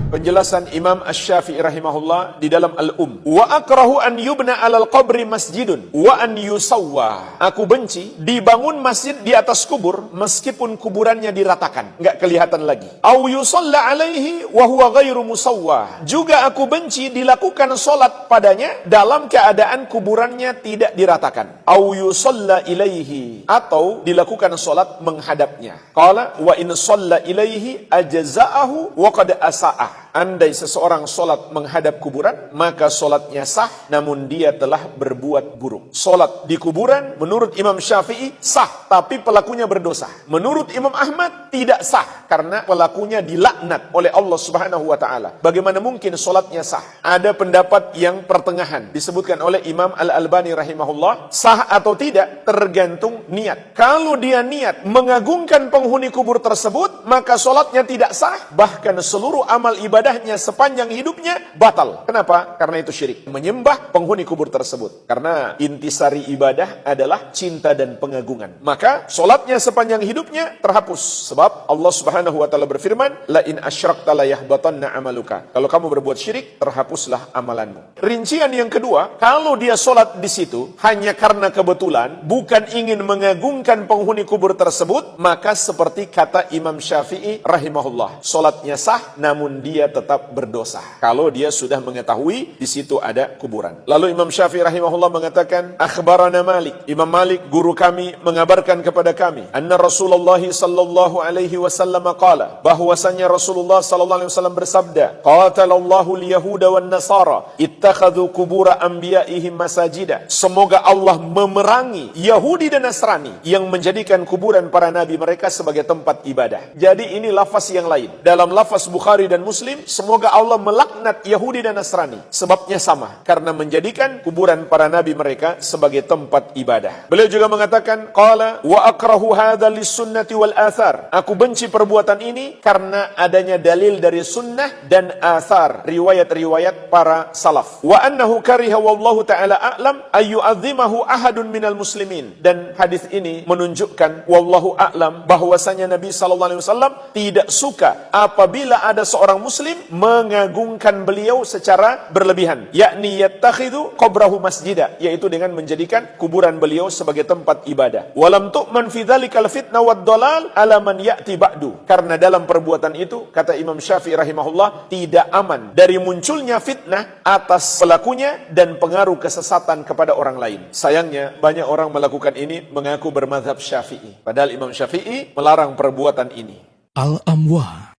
Penjelasan Imam Asy-Syafi'i rahimahullah di dalam Al-Um. Wa akrahu an yubna 'alal qabri masjidun wa an yusawwa. Aku benci dibangun masjid di atas kubur meskipun kuburannya diratakan, enggak kelihatan lagi. Au yusalla 'alaihi wa huwa ghairu musawwa. Juga aku benci dilakukan salat padanya dalam keadaan kuburannya tidak diratakan. Au yusalla ilaihi, atau dilakukan salat menghadapnya. Qala wa in shalla ilaihi ajza'ahu wa qad asa'ah. Andai seseorang solat menghadap kuburan, maka solatnya sah, namun dia telah berbuat buruk. Solat di kuburan, menurut Imam Syafi'i, sah, tapi pelakunya berdosa. Menurut Imam Ahmad, tidak sah, karena pelakunya dilaknat oleh Allah Subhanahu wa Ta'ala. Bagaimana mungkin solatnya sah? Ada pendapat yang pertengahan, disebutkan oleh Imam Al-Albani rahimahullah, sah atau tidak, tergantung niat. Kalau dia niat mengagungkan penghuni kubur tersebut, maka solatnya tidak sah, bahkan seluruh amal ibadah sepanjang hidupnya batal. Kenapa? Karena itu syirik. Menyembah penghuni kubur tersebut. Karena intisari ibadah adalah cinta dan pengagungan. Maka solatnya sepanjang hidupnya terhapus. Sebab Allah Subhanahu wa Ta'ala berfirman, la in asyrakta la yahbatanna amaluka. Kalau kamu berbuat syirik, terhapuslah amalanmu. Rincian yang kedua, kalau dia solat di situ hanya karena kebetulan, bukan ingin mengagungkan penghuni kubur tersebut, maka seperti kata Imam Syafi'i rahimahullah, solatnya sah, namun dia tetap berdosa kalau dia sudah mengetahui di situ ada kuburan. Lalu Imam Syafi'i rahimahullah mengatakan, akhbarana Malik, Imam Malik guru kami mengabarkan kepada kami, anna Rasulullah sallallahu alaihi wasallam qala, bahwasanya Rasulullah sallallahu alaihi wasallam bersabda, qatalallahu al-yahuda wan nasara ittakhadhu qubur anbiya'ihim masajida. Semoga Allah memerangi Yahudi dan Nasrani yang menjadikan kuburan para nabi mereka sebagai tempat ibadah. Jadi ini lafaz yang lain. Dalam lafaz Bukhari dan Muslim, semoga Allah melaknat Yahudi dan Nasrani. Sebabnya sama, karena menjadikan kuburan para nabi mereka sebagai tempat ibadah. Beliau juga mengatakan, qala wa akrahu hadza lis-sunnati wal athar. Aku benci perbuatan ini karena adanya dalil dari sunnah dan athar, riwayat-riwayat para salaf. Wa annahu kariha wallahu ta'ala a'lam ayyu'azzimahu ahadun minal muslimin. Dan hadis ini menunjukkan wallahu a'lam bahwasanya Nabi sallallahu alaihi wasallam tidak suka apabila ada seorang muslim mengagungkan beliau secara berlebihan, yakni yattakhidhu qabrahu masjida, yaitu dengan menjadikan kuburan beliau sebagai tempat ibadah. Walam tu'man fi dzalikal fitnah wad dalal ala man ya'ti ba'du. Karena dalam perbuatan itu, kata Imam Syafi'i rahimahullah, tidak aman dari munculnya fitnah atas pelakunya dan pengaruh kesesatan kepada orang lain. Sayangnya banyak orang melakukan ini mengaku bermadzhab Syafi'i, padahal Imam Syafi'i melarang perbuatan ini. Al-Amwa